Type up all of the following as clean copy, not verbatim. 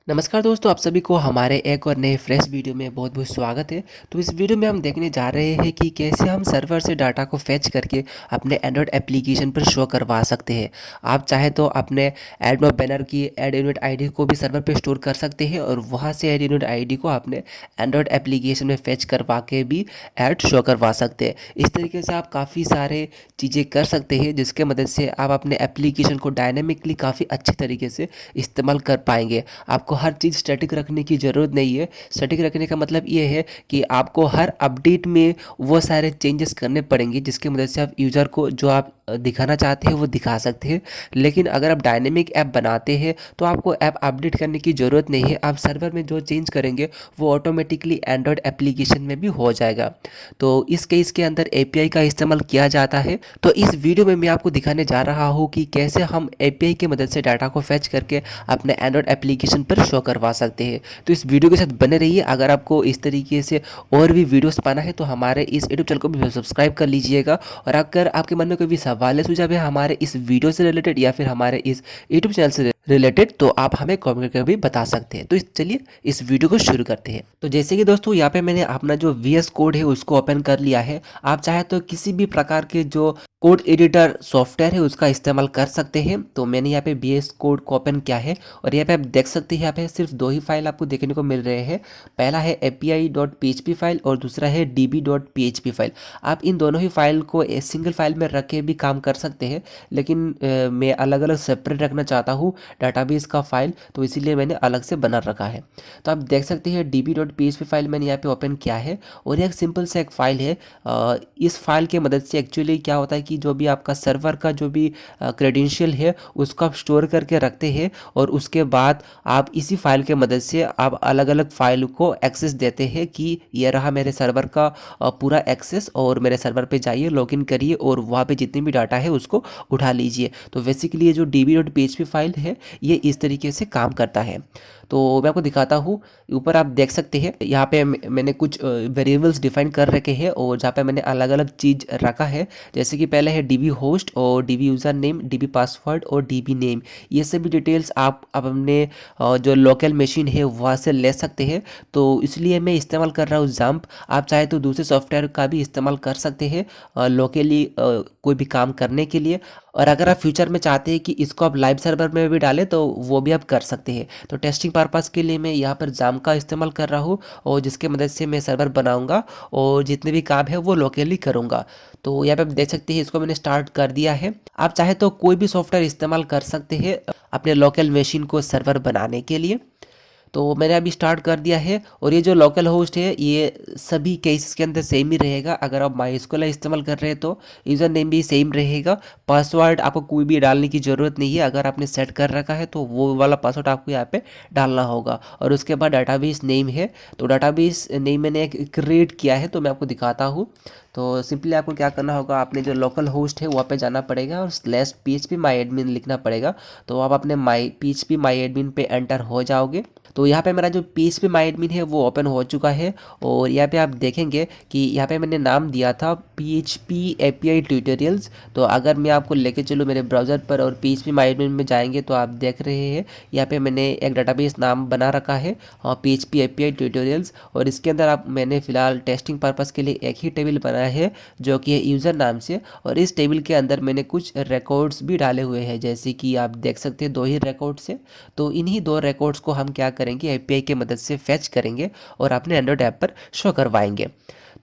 नमस्कार दोस्तों, आप सभी को हमारे एक और नए फ्रेश वीडियो में बहुत बहुत स्वागत है। तो इस वीडियो में हम देखने जा रहे हैं कि कैसे हम सर्वर से डाटा को फेच करके अपने एंड्रॉयड एप्लीकेशन पर शो करवा सकते हैं। आप चाहे तो अपने एडमॉब बैनर की एड यूनिट आईडी को भी सर्वर पे स्टोर कर सकते हैं और वहाँ से एड यूनिट आईडी को अपने एंड्रॉयड एप्लीकेशन में फेच करवा के भी ऐड शो करवा सकते हैं। इस तरीके से आप काफ़ी सारे चीज़ें कर सकते हैं जिसके मदद से आप अपने एप्लीकेशन को डायनेमिकली काफ़ी अच्छे तरीके से इस्तेमाल कर पाएंगे। आपको हर चीज़ स्टैटिक रखने की ज़रूरत नहीं है। स्टैटिक रखने का मतलब ये है कि आपको हर अपडेट में वो सारे चेंजेस करने पड़ेंगे जिसकी मदद से आप यूज़र को जो आप दिखाना चाहते हैं वो दिखा सकते हैं। लेकिन अगर आप डायनेमिक ऐप बनाते हैं तो आपको ऐप अपडेट करने की ज़रूरत नहीं है। आप सर्वर में जो चेंज करेंगे वो ऑटोमेटिकली एंड्रॉयड एप्लीकेशन में भी हो जाएगा। तो इस केस के अंदर एपीआई का इस्तेमाल किया जाता है। तो इस वीडियो में मैं आपको दिखाने जा रहा हूँ कि कैसे हम एपीआई की मदद से डाटा को फेच करके अपने एंड्रॉयड एप्लीकेशन पर शो करवा सकते हैं। तो इस वीडियो के साथ बने रहिए। अगर आपको इस तरीके से और भी वीडियोस पाना है तो हमारे इस यूट्यूब चैनल को भी सब्सक्राइब कर लीजिएगा। और अगर आपके मन में कोई भी सवाल है, सुझाव है हमारे इस वीडियो से रिलेटेड या फिर हमारे इस यूट्यूब चैनल से रिलेटेड, तो आप हमें कमेंट करके भी बता सकते हैं। तो चलिए इस वीडियो को शुरू करते हैं। तो जैसे कि दोस्तों यहाँ पे मैंने अपना जो वीएस कोड है उसको ओपन कर लिया है। आप चाहे तो किसी भी प्रकार के जो कोड एडिटर सॉफ्टवेयर है उसका इस्तेमाल कर सकते हैं। तो मैंने यहाँ पे वीएस कोड को ओपन किया है और यहाँ पे आप देख सकते हैं यहाँ पे सिर्फ दो ही फाइल आपको देखने को मिल रहे हैं। पहला है api.php फाइल और दूसरा है db.php फाइल। आप इन दोनों ही फाइल को एक सिंगल फाइल में रख के भी काम कर सकते हैं, लेकिन मैं अलग अलग सेपरेट रखना चाहता हूँ डाटाबेस का फाइल, तो इसीलिए मैंने अलग से बना रखा है। तो आप देख सकते हैं db.php फाइल मैंने यहाँ पे ओपन किया है और एक सिंपल से एक फाइल है। इस फाइल की मदद से एक्चुअली क्या होता है कि जो भी आपका सर्वर का जो भी क्रेडेंशियल है उसको आप स्टोर करके रखते हैं और उसके बाद आप इसी फाइल के मदद से आप अलग अलग फाइल को एक्सेस देते हैं कि ये रहा मेरे सर्वर का पूरा एक्सेस, और मेरे सर्वर पे जाइए, लॉगिन करिए और वहाँ पे जितनी भी डाटा है उसको उठा लीजिए। तो बेसिकली ये जो db.php फाइल है ये इस तरीके से काम करता है। तो मैं आपको दिखाता हूँ। ऊपर आप देख सकते हैं यहाँ पे मैंने कुछ वेरिएबल्स डिफाइन कर रखे हैं और जहाँ पे मैंने अलग अलग चीज़ रखा है। जैसे कि पहले है डीबी होस्ट और dB user name, dB password और डीबी नेम। ये सभी डिटेल्स आप अपने जो लोकल मशीन है वहाँ से ले सकते हैं। तो इसलिए मैं इस्तेमाल कर रहा हूँ जंप। आप चाहे तो दूसरे सॉफ्टवेयर का भी इस्तेमाल कर सकते हैं लोकली कोई भी काम करने के लिए। और अगर आप फ्यूचर में चाहते हैं कि इसको आप लाइव सर्वर में भी डालें तो वो भी आप कर सकते हैं। तो टेस्टिंग पर्पज़ के लिए मैं यहाँ पर जाम का इस्तेमाल कर रहा हूँ और जिसके मदद से मैं सर्वर बनाऊँगा और जितने भी काम है वो लोकली करूँगा। तो यहाँ पे आप देख सकते हैं इसको मैंने स्टार्ट कर दिया है। आप चाहे तो कोई भी सॉफ्टवेयर इस्तेमाल कर सकते हैं अपने लोकल मशीन को सर्वर बनाने के लिए। तो मैंने अभी स्टार्ट कर दिया है और ये जो लोकल होस्ट है ये सभी केसेस के अंदर सेम ही रहेगा। अगर आप माइस्क्यूएल इस्तेमाल कर रहे हैं तो यूज़र नेम भी सेम रहेगा। पासवर्ड आपको कोई भी डालने की ज़रूरत नहीं है। अगर आपने सेट कर रखा है तो वो वाला पासवर्ड आपको यहाँ पे डालना होगा। और उसके बाद डाटाबेस नेम है, तो डाटाबेस नेम मैंने एक क्रिएट किया है तो मैं आपको दिखाता हूँ। तो सिंपली आपको क्या करना होगा, आपने जो लोकल होस्ट है वहाँ पे जाना पड़ेगा और /php_myadmin लिखना पड़ेगा। तो आप अपने php_myadmin पे एंटर हो जाओगे। तो यहाँ पे मेरा जो php_myadmin है वो ओपन हो चुका है और यहाँ पे आप देखेंगे कि यहाँ पे मैंने नाम दिया था PHP API ट्यूटोरियल्स। तो अगर मैं आपको लेके चलूँ मेरे ब्राउज़र पर और php_myadmin में जाएंगे तो आप देख रहे हैं यहाँ पे मैंने एक डाटाबेस नाम बना रखा है PHP API ट्यूटोरियल्स। और इसके अंदर आप मैंने फ़िलहाल टेस्टिंग पर्पज़ के लिए एक ही टेबल बनाया है जो कि है यूज़र नाम से। और इस टेबल के अंदर मैंने कुछ रिकॉर्ड्स भी डाले हुए हैं, जैसे कि आप देख सकते हैं दो ही रिकॉर्ड्स है। तो इन्हीं दो रिकॉर्ड्स को हम क्या करेंगे, एपीआई की मदद से फेच करेंगे और अपने एंड्रॉयड ऐप पर शो करवाएंगे।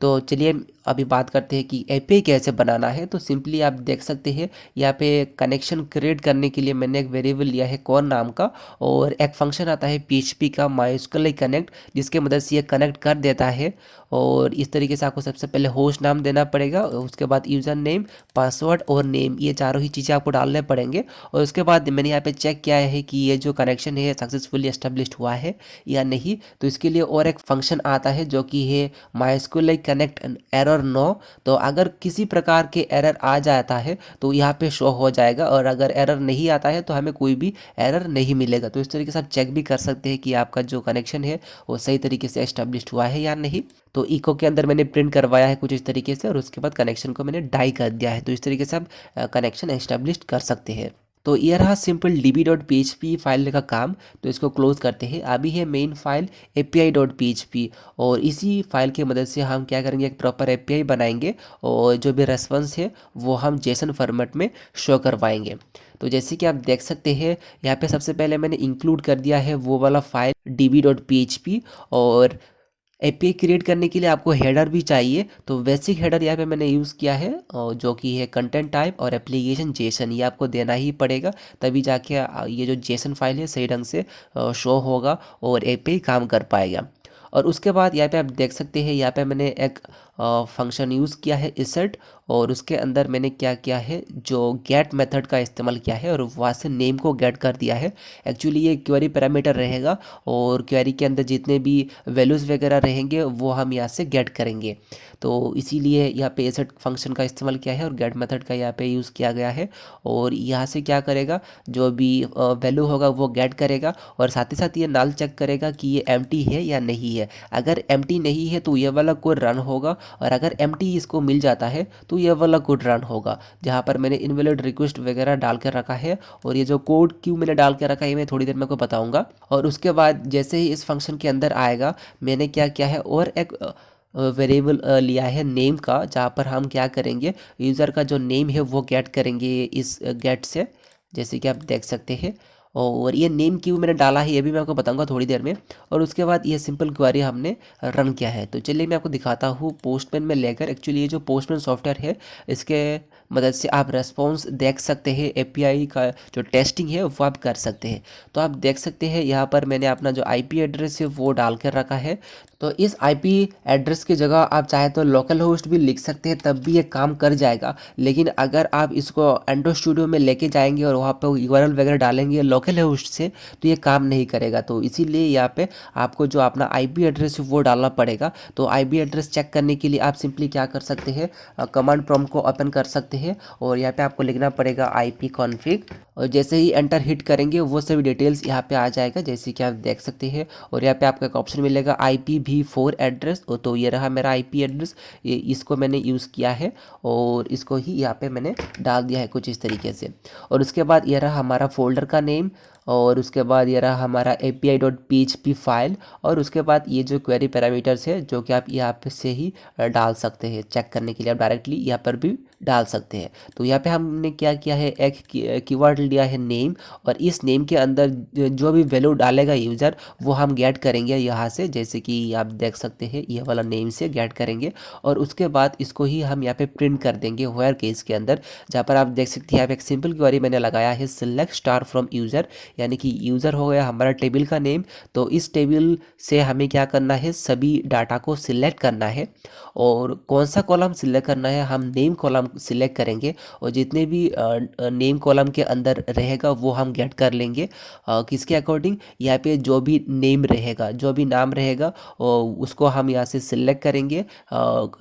तो चलिए अभी बात करते हैं कि एपीआई कैसे बनाना है। तो सिंपली आप देख सकते हैं यहाँ पे कनेक्शन क्रिएट करने के लिए मैंने एक वेरिएबल लिया है कॉन नाम का और एक फंक्शन आता है पीएचपी का माइस्क्यूएल कनेक्ट, जिसके मदद से ये कनेक्ट कर देता है। और इस तरीके से आपको सबसे पहले होस्ट नाम देना पड़ेगा, उसके बाद यूज़र नेम, पासवर्ड और नेम, ये चारों ही चीज़ें आपको डालने पड़ेंगे। और उसके बाद मैंने यहाँ पे चेक किया है कि ये जो कनेक्शन है सक्सेसफुली एस्टेब्लिश्ड हुआ है या नहीं। तो इसके लिए और एक फंक्शन आता है जो कि है माइस्क्यूएल कनेक्ट एरर नो। तो अगर किसी प्रकार के एरर आ जाता है तो यहाँ पे शो हो जाएगा और अगर एरर नहीं आता है तो हमें कोई भी एरर नहीं मिलेगा। तो इस तरीके से आप चेक भी कर सकते हैं कि आपका जो कनेक्शन है वो सही तरीके से एस्टेब्लिश्ड हुआ है या नहीं। तो इको के अंदर मैंने प्रिंट करवाया है कुछ इस तरीके से और उसके बाद कनेक्शन को मैंने डाई कर दिया है। तो इस तरीके से आप कनेक्शन एस्टेब्लिश कर सकते हैं। तो ये रहा सिंपल db.php फाइल का काम। तो इसको क्लोज करते हैं। अभी है मेन फाइल api.php, और इसी फाइल की मदद से हम क्या करेंगे, एक प्रॉपर एपीआई बनाएंगे और जो भी रेस्पॉन्स है वो हम जेसन फॉर्मेट में शो करवाएंगे। तो जैसे कि आप देख सकते हैं यहाँ पे सबसे पहले मैंने इंक्लूड कर दिया है वो वाला फाइल db.php, और एपीआई क्रिएट करने के लिए आपको हेडर भी चाहिए। तो बेसिक हेडर यहाँ पे मैंने यूज़ किया है, और जो कि है कंटेंट टाइप और एप्लीकेशन जेसन, ये आपको देना ही पड़ेगा, तभी जाके ये जो जेसन फाइल है सही ढंग से शो होगा और एपीआई काम कर पाएगा। और उसके बाद यहाँ पे आप देख सकते हैं यहाँ पे मैंने एक फंक्शन यूज़ किया है insert, और उसके अंदर मैंने क्या किया है, जो गेट मेथड का इस्तेमाल किया है और वहाँ से नेम को गेट कर दिया है। एक्चुअली ये क्वेरी पैरामीटर रहेगा, और क्वेरी के अंदर जितने भी वैल्यूज़ वगैरह रहेंगे वो हम यहाँ से गेट करेंगे। तो इसीलिए यहाँ पे insert फंक्शन का इस्तेमाल किया है और गेट मेथड का यहाँ पे यूज़ किया गया है। और यहाँ से क्या करेगा, जो भी वैल्यू होगा वो गेट करेगा, और साथ ही साथ ये नाल चेक करेगा कि ये एम्प्टी है या नहीं है। अगर एम्प्टी नहीं है तो ये वाला कोड रन होगा, और अगर एम्प्टी इसको मिल जाता है तो ये वाला कोड रन होगा, जहाँ पर मैंने इनवैलिड रिक्वेस्ट वगैरह डाल कर रखा है। और ये जो कोड क्यों मैंने डाल के रखा है मैं थोड़ी देर में आपको बताऊंगा। और उसके बाद जैसे ही इस फंक्शन के अंदर आएगा, मैंने क्या किया है, और एक वेरिएबल लिया है नेम का, जहाँ पर हम क्या करेंगे, यूज़र का जो नेम है वो गेट करेंगे इस गेट से, जैसे कि आप देख सकते हैं। और ये नेम क्यों मैंने डाला है ये भी मैं आपको बताऊंगा थोड़ी देर में। और उसके बाद ये सिंपल क्वेरी हमने रन किया है। तो चलिए मैं आपको दिखाता हूँ पोस्टमैन में लेकर। एक्चुअली ये जो पोस्टमैन सॉफ्टवेयर है इसके मदद से आप रेस्पॉन्स देख सकते हैं, एपीआई का जो टेस्टिंग है वो आप कर सकते हैं। तो आप देख सकते हैं यहाँ पर मैंने अपना जो आईपी एड्रेस है वो डाल कर रखा है। तो इस आईपी एड्रेस की जगह आप चाहे तो लोकल होस्ट भी लिख सकते हैं, तब भी ये काम कर जाएगा। लेकिन अगर आप इसको एंड्रॉइड स्टूडियो में लेके जाएंगे और वहाँ पर यूआरएल वगैरह डालेंगे लोकल होस्ट से, तो ये काम नहीं करेगा। तो इसीलिए यहाँ पे आपको जो अपना आईपी एड्रेस है वो डालना पड़ेगा। तो आईपी एड्रेस चेक करने के लिए आप सिंपली क्या कर सकते हैं, कमांड प्रॉम्प्ट को ओपन कर सकते हैं, और यहाँ पे आपको लिखना पड़ेगा आईपी कॉन्फ़िग, और जैसे ही एंटर हिट करेंगे वो सभी डिटेल्स यहाँ पे आ जाएगा, जैसे कि आप देख सकते हैं। और यहाँ पे आपको एक ऑप्शन मिलेगा IPv4 एड्रेस, तो ये रहा मेरा आईपी एड्रेस, ये इसको मैंने यूज़ किया है और इसको ही यहाँ पे मैंने डाल दिया है कुछ इस तरीके से। और उसके बाद ये रहा हमारा फोल्डर का नेम, और उसके बाद ये रहा हमारा api.php फाइल, और उसके बाद ये जो क्वेरी पैरामीटर्स है जो कि आप यहाँ पे से ही डाल सकते हैं। चेक करने के लिए आप डायरेक्टली यहाँ पर भी डाल सकते हैं। तो यहाँ पे हमने क्या किया है, एक कीवर्ड लिया है नेम, और इस नेम के अंदर जो भी वैल्यू डालेगा यूज़र वो हम गेट करेंगे यहाँ से, जैसे कि आप देख सकते हैं ये वाला नेम से गेट करेंगे। और उसके बाद इसको ही हम यहाँ पे प्रिंट कर देंगे व्हेयर केस के अंदर, जहाँ पर आप देख सकते हैं यहाँ पे एक सिंपल क्वेरी मैंने लगाया है सिलेक्ट स्टार फ्रॉम यूज़र, यानी कि यूज़र हो गया हमारा टेबल का नेम। तो इस टेबल से हमें क्या करना है, सभी डाटा को सिलेक्ट करना है, और कौन सा कॉलम सिलेक्ट करना है, हम नेम कॉलम सिलेक्ट करेंगे, और जितने भी नेम कॉलम के अंदर रहेगा वो हम गेट कर लेंगे। किसके अकॉर्डिंग, यहाँ पे जो भी नेम रहेगा, जो भी नाम रहेगा उसको हम यहाँ से सिलेक्ट करेंगे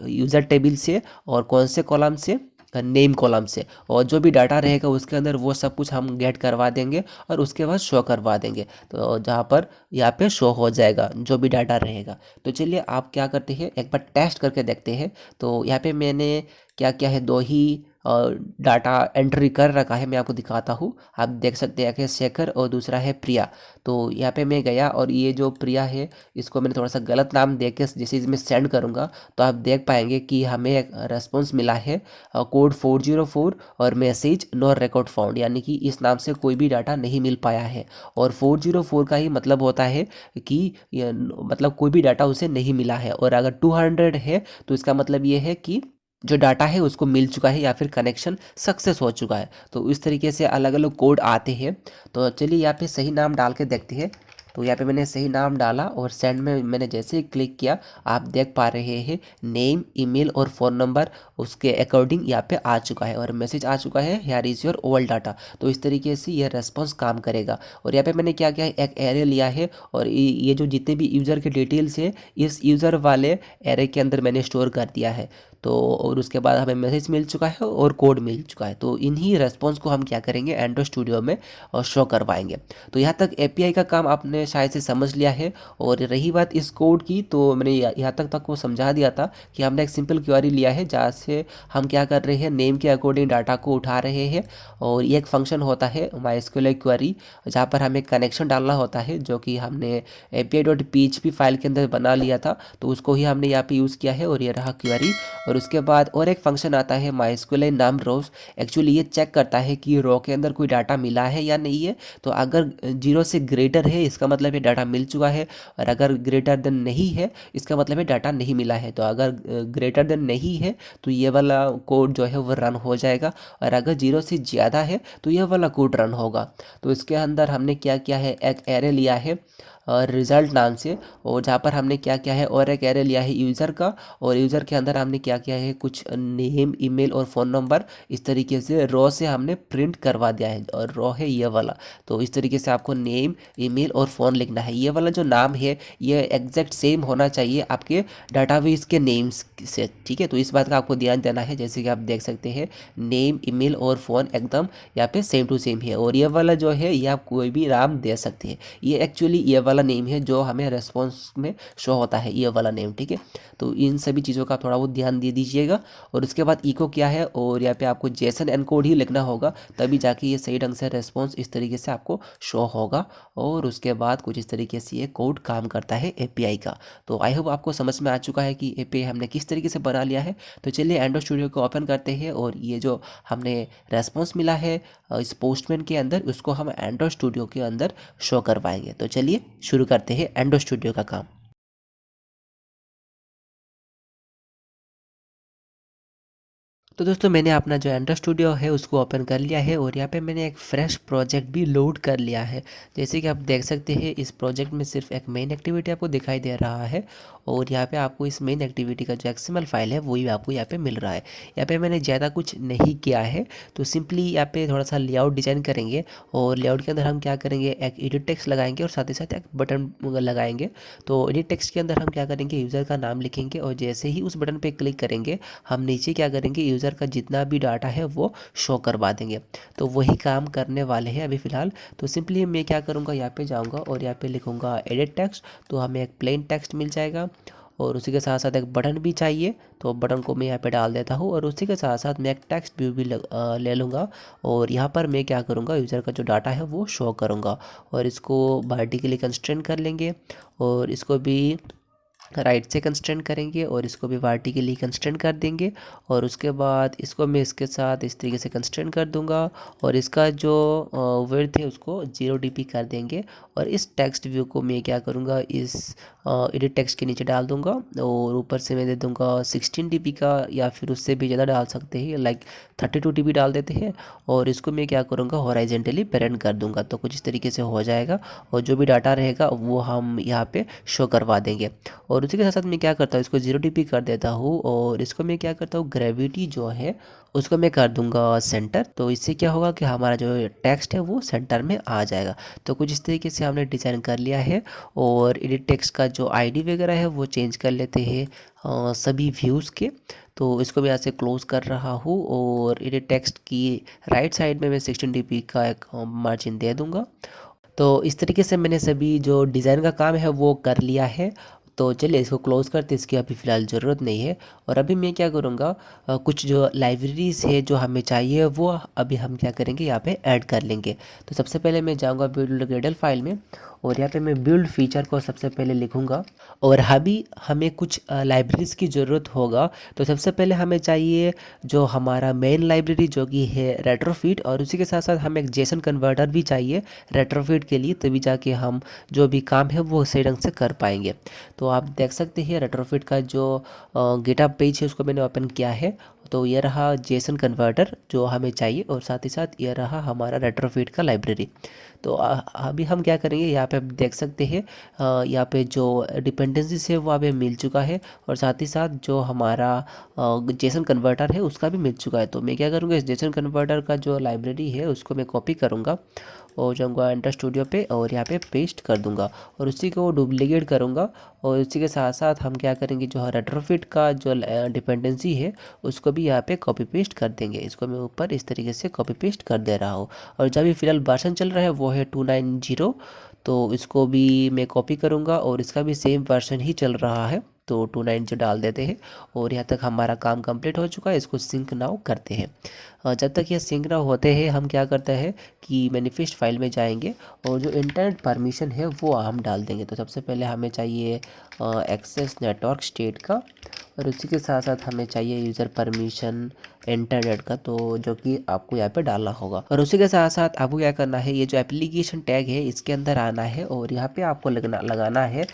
यूज़र टेबल से, और कौन से कॉलम से, नेम कॉलम से, और जो भी डाटा रहेगा उसके अंदर वो सब कुछ हम गेट करवा देंगे और उसके बाद शो करवा देंगे। तो जहाँ पर यहाँ पे शो हो जाएगा जो भी डाटा रहेगा। तो चलिए आप क्या करते हैं, एक बार टेस्ट करके देखते हैं। तो यहाँ पे मैंने क्या किया है, दो ही डाटा एंट्री कर रखा है, मैं आपको दिखाता हूँ। आप देख सकते हैं कि शेखर और दूसरा है प्रिया। तो यहाँ पे मैं गया और ये जो प्रिया है इसको मैंने थोड़ा सा गलत नाम दे के जैसे इसमें सेंड करूँगा तो आप देख पाएंगे कि हमें एक रेस्पॉन्स मिला है कोड 404 और मैसेज नो रिकॉर्ड फाउंड, यानी कि इस नाम से कोई भी डाटा नहीं मिल पाया है। और 404 का ही मतलब होता है कि मतलब कोई भी डाटा उसे नहीं मिला है, और अगर 200 है तो इसका मतलब ये है कि जो डाटा है उसको मिल चुका है या फिर कनेक्शन सक्सेस हो चुका है। तो इस तरीके से अलग अलग कोड आते हैं। तो चलिए यहाँ पे सही नाम डाल के देखते हैं। तो यहाँ पे मैंने सही नाम डाला और सेंड में मैंने जैसे ही क्लिक किया आप देख पा रहे हैं नेम, ईमेल और फ़ोन नंबर उसके अकॉर्डिंग यहाँ पे आ चुका है और मैसेज आ चुका है here is your old data. तो इस तरीके से यह रेस्पॉन्स काम करेगा। और यहाँ पे मैंने क्या किया है, एक एरे लिया है और ये जो जितने भी यूज़र के डिटेल्स है इस यूज़र वाले एरे के अंदर मैंने स्टोर कर दिया है। तो और उसके बाद हमें मैसेज मिल चुका है और कोड मिल चुका है। तो इन्हीं रेस्पॉन्स को हम क्या करेंगे एंड्रॉइड स्टूडियो में शो करवाएंगे। तो यहाँ तक एपीआई का काम आपने शायद से समझ लिया है। और रही बात इस कोड की, तो मैंने यहाँ तक वो समझा दिया था कि हमने एक सिंपल क्वेरी लिया है जहाँ से हम क्या कर रहे हैं, नेम के अकॉर्डिंग डाटा को उठा रहे हैं। और ये एक फंक्शन होता है माइस्क्यूएल क्वेरी, जहाँ पर हमें कनेक्शन डालना होता है, जो कि हमने api.php फाइल के अंदर बना लिया था। तो उसको ही हमने यहाँ पे यूज़ किया है और ये रहा क्वेरी। और उसके बाद और एक फंक्शन आता है माइस्क्यूएल नाम रोज। एक्चुअली ये चेक करता है कि रो के अंदर कोई डाटा मिला है या नहीं है। तो अगर 0 से ग्रेटर है इसका मतलब ये डाटा मिल चुका है, और अगर ग्रेटर देन नहीं है इसका मतलब है डाटा नहीं मिला है। तो अगर ग्रेटर देन नहीं है तो ये वाला कोड जो है वो रन हो जाएगा, और अगर 0 से ज़्यादा है तो ये वाला कोड रन होगा। तो इसके अंदर हमने क्या किया है, एक एरे लिया है रिजल्ट नाम से, और जहाँ पर हमने क्या किया है और एक एरे लिया है यूज़र का। और यूज़र के अंदर हमने क्या किया है, कुछ नेम, ईमेल और फ़ोन नंबर इस तरीके से रो से हमने प्रिंट करवा दिया है। और रो है ये वाला, तो इस तरीके से आपको नेम, ईमेल और फ़ोन लिखना है। ये वाला जो नाम है ये एग्जैक्ट सेम होना चाहिए आपके डाटाबेस के नेम्स से, ठीक है। तो इस बात का आपको ध्यान देना है। जैसे कि आप देख सकते हैं नेम, ईमेल और फ़ोन एकदम यहाँ पे सेम टू सेम है। और ये वाला जो है ये आप कोई भी नाम दे सकते हैं। ये एक्चुअली ये वाला नेम है जो हमें रेस्पॉन्स में शो होता है, ये वाला नेम, ठीक है। तो इन सभी चीज़ों का थोड़ा बहुत ध्यान दे दीजिएगा। और उसके बाद इको क्या है, और यहाँ पे आपको जेसन एनकोड ही लिखना होगा, तभी जाके ये सही ढंग से रेस्पॉन्स इस तरीके से आपको शो होगा। और उसके बाद कुछ इस तरीके से ये कोड काम करता है एपीआई का। तो आई होप आपको समझ में आ चुका है कि एपीआई हमने किस तरीके से बना लिया है। तो चलिए एंड्रॉइड स्टूडियो को ओपन करते हैं, और ये जो हमने रेस्पॉन्स मिला है इस पोस्टमैन के अंदर, उसको हम एंड्रॉइड स्टूडियो के अंदर शो करवाएंगे। तो चलिए शुरू करते हैं एंड्रॉइड स्टूडियो का काम। तो दोस्तों मैंने अपना जो एंड्रॉइड स्टूडियो है उसको ओपन कर लिया है, और यहाँ पे मैंने एक फ्रेश प्रोजेक्ट भी लोड कर लिया है। जैसे कि आप देख सकते हैं इस प्रोजेक्ट में सिर्फ एक मेन एक्टिविटी आपको दिखाई दे रहा है, और यहाँ पे आपको इस मेन एक्टिविटी का जो एक्सएमएल फाइल है वही आपको यहाँ पे मिल रहा है। यहाँ पे मैंने ज़्यादा कुछ नहीं किया है। तो सिंपली यहाँ पे थोड़ा सा लेआउट डिजाइन करेंगे, और लेआउट के अंदर हम क्या करेंगे, एक एडिट टेक्स्ट लगाएंगे और साथ ही साथ एक बटन लगाएंगे। तो एडिट टेक्स्ट के अंदर हम क्या करेंगे, यूज़र का नाम लिखेंगे, और जैसे ही उस बटन पर क्लिक करेंगे हम नीचे क्या करेंगे, यूज़र का जितना भी डाटा है वो शो करवा देंगे। तो वही काम करने वाले हैं अभी फ़िलहाल। तो सिंपली मैं क्या करूँगा, यहाँ पे जाऊँगा और यहाँ पे लिखूँगा एडिट टेक्स्ट, तो हमें एक प्लेन टेक्स्ट मिल जाएगा। और उसी के साथ साथ एक बटन भी चाहिए, तो बटन को मैं यहाँ पे डाल देता हूँ। और उसी के साथ साथ मैं एक टेक्स्ट व्यू भी ले लूँगा, और यहाँ पर मैं क्या करूँगा, यूज़र का जो डाटा है वो शो करूँगा। और इसको वर्टिकली कंस्ट्रेंट कर लेंगे, और इसको भी राइट से कंस्ट्रेंट करेंगे, और इसको भी वर्टिकली कंस्ट्रेंट कर देंगे। और उसके बाद इसको मैं इसके साथ इस तरीके से कंस्ट्रेंट कर दूंगा, और इसका जो विड्थ है उसको 0 dp कर देंगे। और इस टेक्स्ट व्यू को मैं क्या करूँगा, इस एडिट टेक्स्ट के नीचे डाल दूंगा, और ऊपर से मैं दे दूंगा 16 dp का, या फिर उससे भी ज़्यादा डाल सकते हैं, लाइक 32 dp डाल देते हैं। और इसको मैं क्या करूँगा, हॉराइजेंटली पेरेंट कर दूंगा, तो कुछ इस तरीके से हो जाएगा। और जो भी डाटा रहेगा वो हम यहाँ पे शो करवा देंगे। और उसी के साथ साथ मैं क्या करता हूँ, इसको 0 dp कर देता हूँ, और इसको मैं क्या करता हूँ, ग्रेविटी जो है उसको मैं कर दूंगा सेंटर। तो इससे क्या होगा कि हमारा जो टेक्स्ट है वो सेंटर में आ जाएगा। तो कुछ इस तरीके से हमने डिज़ाइन कर लिया है। और एडिट टेक्स्ट का जो आईडी वगैरह है वो चेंज कर लेते हैं सभी व्यूज़ के। तो इसको मैं यहाँ से क्लोज कर रहा हूँ, और एडिट टेक्स्ट की राइट साइड में मैं 16 dp का एक मार्जिन दे दूँगा। तो इस तरीके से मैंने सभी जो डिज़ाइन का काम है वो कर लिया है। तो चलिए इसको क्लोज़ करते, इसकी अभी फ़िलहाल ज़रूरत नहीं है। और अभी मैं क्या करूँगा, कुछ जो लाइब्रेरीज़ है जो हमें चाहिए वो अभी हम क्या करेंगे, यहाँ पे ऐड कर लेंगे। तो सबसे पहले मैं जाऊँगा बिल्ड ग्रेडल फाइल में, और यहाँ पे मैं बिल्ड फीचर को सबसे पहले लिखूँगा। और अभी हमें कुछ लाइब्रेरीज़ की ज़रूरत होगा। तो सबसे पहले हमें चाहिए जो हमारा मेन लाइब्रेरी जो कि है रेट्रोफिट, और उसी के साथ साथ हमें एक जेसन कन्वर्टर भी चाहिए रेट्रोफिट के लिए, तभी जाके हम जो भी काम है वो सही ढंग से कर पाएंगे। तो आप देख सकते हैं रेट्रोफिट का जो गिटहब पेज है उसको मैंने ओपन किया है। तो ये रहा जेसन कन्वर्टर जो हमें चाहिए, और साथ ही साथ ये रहा हमारा रेट्रोफिट का लाइब्रेरी। तो अभी हम क्या करेंगे, यहाँ पे आप देख सकते हैं यहाँ पे जो डिपेंडेंसीज है वो हमें मिल चुका है, और साथ ही साथ जो हमारा जेसन कन्वर्टर है उसका भी मिल चुका है। तो मैं क्या करूँगा, इस जेसन कन्वर्टर का जो लाइब्रेरी है उसको मैं कॉपी करूँगा, और जाऊँगा एंटर स्टूडियो पे और यहाँ पे पेस्ट कर दूँगा और उसी को डुप्लीकेट करूँगा। और उसी के साथ साथ हम क्या करेंगे, जो रेट्रोफिट का जो डिपेंडेंसी है उसको भी यहाँ पे कॉपी पेस्ट कर देंगे। इसको मैं ऊपर इस तरीके से कॉपी पेस्ट कर दे रहा हूँ। और जब भी फिलहाल वर्जन चल रहा है वो है 290, तो इसको भी मैं कॉपी करूँगा और इसका भी सेम वर्जन ही चल रहा है, तो 290 डाल देते हैं। और यहाँ तक हमारा काम कंप्लीट हो चुका है, इसको सिंक नाउ करते हैं। जब तक ये सिंक नाउ होते हैं हम क्या करते हैं कि मैनिफेस्ट फाइल में जाएंगे और जो इंटरनेट परमिशन है वो हम डाल देंगे। तो सबसे पहले हमें चाहिए एक्सेस नेटवर्क स्टेट का, और उसी के साथ साथ हमें चाहिए यूज़र परमिशन इंटरनेट का, तो जो कि आपको यहाँ पे डालना होगा। और उसी के साथ साथ आपको क्या करना है, ये जो एप्लीकेशन टैग है इसके अंदर आना है और यहाँ पे आपको लगाना है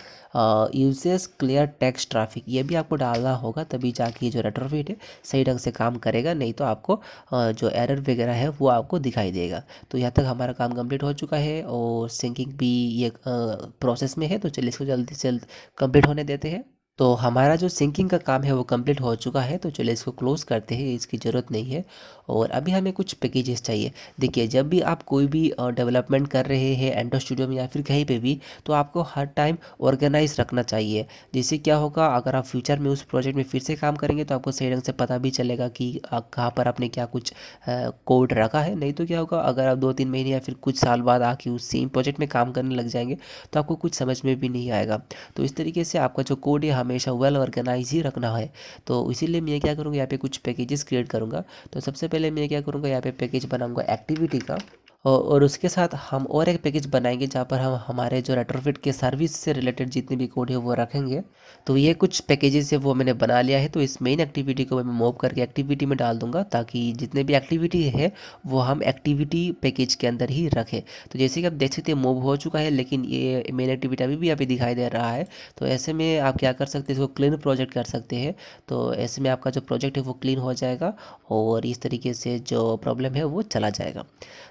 यूजेस क्लियर टेक्स्ट ट्रैफिक, ये भी आपको डालना होगा, तभी जाके ये जो रेट्रोफिट है सही ढंग से काम करेगा, नहीं तो आपको जो एरर वगैरह है वो आपको दिखाई देगा। तो यहाँ तक हमारा काम कंप्लीट हो चुका है और सिंकिंग भी ये प्रोसेस में है, तो चलिए इसको जल्दी से जल्द कंप्लीट होने देते हैं। तो हमारा जो सिंकिंग का काम है वो कंप्लीट हो चुका है, तो चलिए इसको क्लोज़ करते हैं, इसकी ज़रूरत नहीं है। और अभी हमें कुछ पैकेजेस चाहिए। देखिए, जब भी आप कोई भी डेवलपमेंट कर रहे हैं एंड्रॉइड स्टूडियो में या फिर कहीं पे भी, तो आपको हर टाइम ऑर्गेनाइज रखना चाहिए। जिससे क्या होगा, अगर आप फ्यूचर में उस प्रोजेक्ट में फिर से काम करेंगे तो आपको सही ढंग से पता भी चलेगा कि कहाँ पर आपने क्या कुछ कोड रखा है। नहीं तो क्या होगा, अगर आप 2-3 महीने या फिर कुछ साल बाद आके उस सेम प्रोजेक्ट में काम करने लग जाएंगे तो आपको कुछ समझ में भी नहीं आएगा। तो इस तरीके से आपका जो कोड है हमेशा वेल ऑर्गेनाइज ही रखना है। तो इसीलिए मैं क्या करूँगा, यहाँ पे कुछ पैकेजेस क्रिएट करूँगा। तो सबसे पहले मैं क्या करूँगा, यहाँ पे पैकेज बनाऊँगा एक्टिविटी का, और उसके साथ हम और एक पैकेज बनाएंगे जहाँ पर हम हमारे जो रेट्रोफिट के सर्विस से रिलेटेड जितने भी कोड है वो रखेंगे। तो ये कुछ पैकेजेस है वो मैंने बना लिया है, तो इस मेन एक्टिविटी को मैं मूव करके एक्टिविटी में डाल दूंगा, ताकि जितने भी एक्टिविटी है वो हम एक्टिविटी पैकेज के अंदर ही रखें। तो जैसे कि आप देख सकते हैं मूव हो चुका है, लेकिन ये मेन एक्टिविटी अभी भी यहाँ पे दिखाई दे रहा है। तो ऐसे में आप क्या कर सकते हैं, इसको क्लीन प्रोजेक्ट कर सकते हैं। तो ऐसे में आपका जो प्रोजेक्ट है वो क्लीन हो जाएगा और इस तरीके से जो प्रॉब्लम है वो चला जाएगा।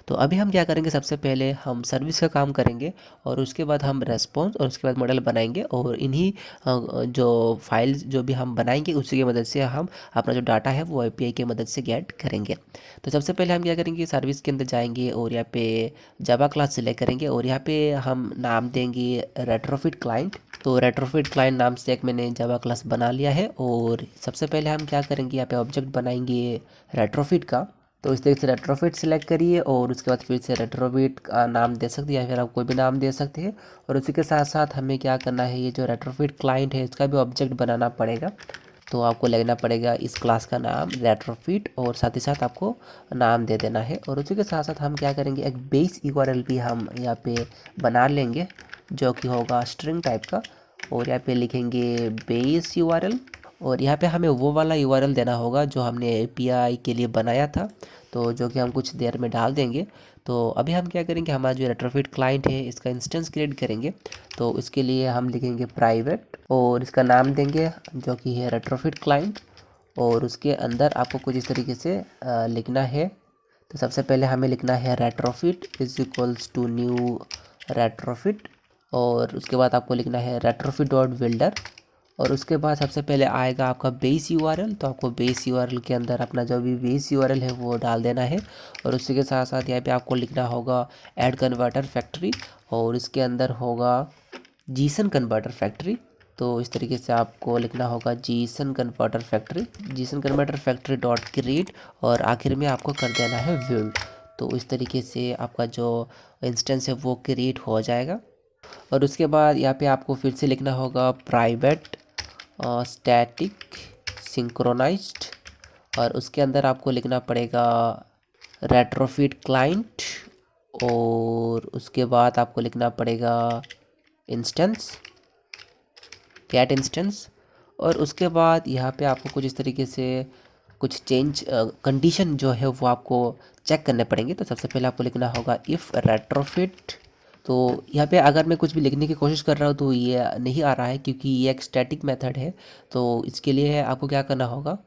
तो अभी हम क्या करेंगे, सबसे पहले हम सर्विस का काम करेंगे और उसके बाद हम रेस्पॉन्स और उसके बाद मॉडल बनाएंगे, और इन्हीं जो फाइल्स जो भी हम बनाएंगे उसी की मदद से हम अपना जो डाटा है वो एपीआई की मदद से गेट करेंगे। तो सबसे पहले हम क्या करेंगे, सर्विस के अंदर जाएंगे और यहाँ पे जावा क्लास सिलेक्ट करेंगे और यहाँ पे हम नाम देंगे रेट्रोफिट क्लाइंट। तो रेट्रोफिट क्लाइंट नाम से एक मैंने जावा क्लास बना लिया है। और सबसे पहले हम क्या करेंगे, यहाँ पे ऑब्जेक्ट बनाएंगे रेट्रोफिट का। तो इस तरीके से रेट्रोफिट सिलेक्ट करिए और उसके बाद फिर से रेट्रोफिट का नाम दे सकते हैं या फिर आप कोई भी नाम दे सकते हैं। और उसी के साथ साथ हमें क्या करना है, ये जो रेट्रोफिट क्लाइंट है इसका भी ऑब्जेक्ट बनाना पड़ेगा। तो आपको लेना पड़ेगा इस क्लास का नाम रेट्रोफिट और साथ ही साथ आपको नाम दे देना है। और उसी के साथ साथ हम क्या करेंगे, एक बेस यूआरएल भी हम यहाँ पे बना लेंगे जो कि होगा स्ट्रिंग टाइप का, और यहाँ पे लिखेंगे बेस यूआरएल। और यहाँ पे हमें वो वाला यूआरएल देना होगा जो हमने एपीआई के लिए बनाया था, तो जो कि हम कुछ देर में डाल देंगे। तो अभी हम क्या करेंगे, हमारा जो रेट्रोफिट क्लाइंट है इसका इंस्टेंस क्रिएट करेंगे। तो इसके लिए हम लिखेंगे प्राइवेट और इसका नाम देंगे जो कि है रेट्रोफिट क्लाइंट, और उसके अंदर आपको कुछ इस तरीके से लिखना है। तो सबसे पहले हमें लिखना है retrofit is equals to new retrofit, और उसके बाद आपको लिखना है रेट्रोफिट डॉट बिल्डर। और उसके बाद सबसे पहले आएगा आपका बेस यूआरएल, तो आपको बेस यूआरएल के अंदर अपना जो भी बेस यूआरएल है वो डाल देना है। और उसी के साथ साथ यहाँ पे आपको लिखना होगा ऐड कन्वर्टर फैक्ट्री, और इसके अंदर होगा जीसन कन्वर्टर फैक्ट्री। तो इस तरीके से आपको लिखना होगा Jason converter factory, Jason converter factory dot create, और आखिर में आपको कर देना है बिल्ड। तो इस तरीके से आपका जो इंस्टेंस है वो क्रिएट हो जाएगा। और उसके बाद यहाँ पे आपको फिर से लिखना होगा प्राइवेट स्टैटिक सिंक्रोनाइज्ड, और उसके अंदर आपको लिखना पड़ेगा रेट्रोफिट क्लाइंट, और उसके बाद आपको लिखना पड़ेगा इंस्टेंस कैट इंस्टेंस। और उसके बाद यहाँ पे आपको कुछ इस तरीके से कुछ चेंज कंडीशन जो है वो आपको चेक करने पड़ेंगे। तो सबसे पहले आपको लिखना होगा इफ़ रेट्रोफिट। तो यहाँ पे अगर मैं कुछ भी लिखने की कोशिश कर रहा हूँ तो ये नहीं आ रहा है क्योंकि ये एक स्टैटिक मेथड है। तो इसके लिए आपको क्या करना होगा,